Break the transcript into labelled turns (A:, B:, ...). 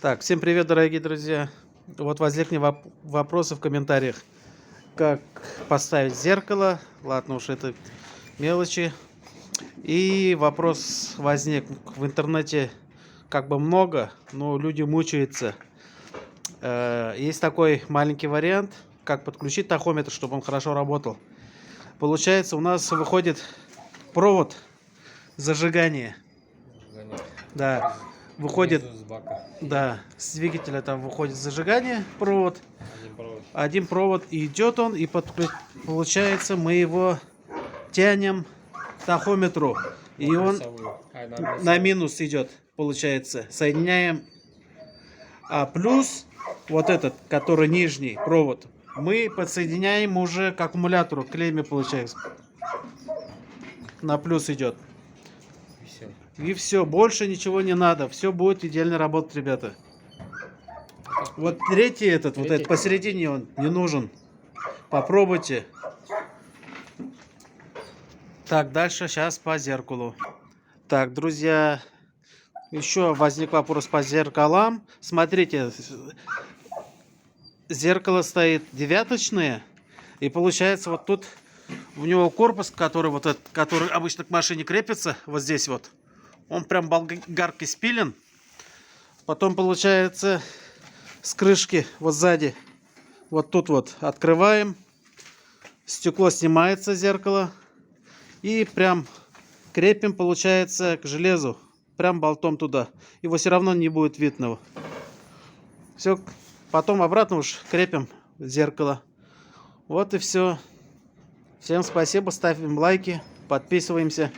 A: Так, всем привет, дорогие друзья. Вот возникли вопросы в комментариях. Как поставить зеркало? Ладно уж, это мелочи. И вопрос возник в интернете как бы много, но люди мучаются. Есть такой маленький вариант, как подключить тахометр, чтобы он хорошо работал. Получается, у нас выходит провод зажигания. Да, выходит,
B: Снизу с бака.
A: да, с двигателя там выходит зажигание, провод.
B: Один провод.
A: Один провод, и идет он, и получается, мы его тянем к тахометру, и он на минус идет, получается. Соединяем. А плюс вот этот, который нижний провод, мы подсоединяем уже к аккумулятору, к клемме, получается. На плюс идет. И все, больше ничего не надо. Все будет идеально работать, ребята. Вот третий этот, вот этот посередине, он не нужен. Попробуйте. Так, дальше сейчас по зеркалу. Так, друзья, еще возник вопрос по зеркалам. Смотрите, зеркало стоит девяточное. И получается, вот тут у него корпус, который вот этот, который обычно к машине крепится, вот здесь вот. Он прям болгаркой спилен. Потом получается с крышки вот сзади. Вот тут вот открываем. Стекло снимается, зеркало. И прям крепим, получается, к железу. Прям болтом туда. Его все равно не будет видно. Все. Потом обратно уж крепим зеркало. Вот и все. Всем спасибо. Ставим лайки. Подписываемся.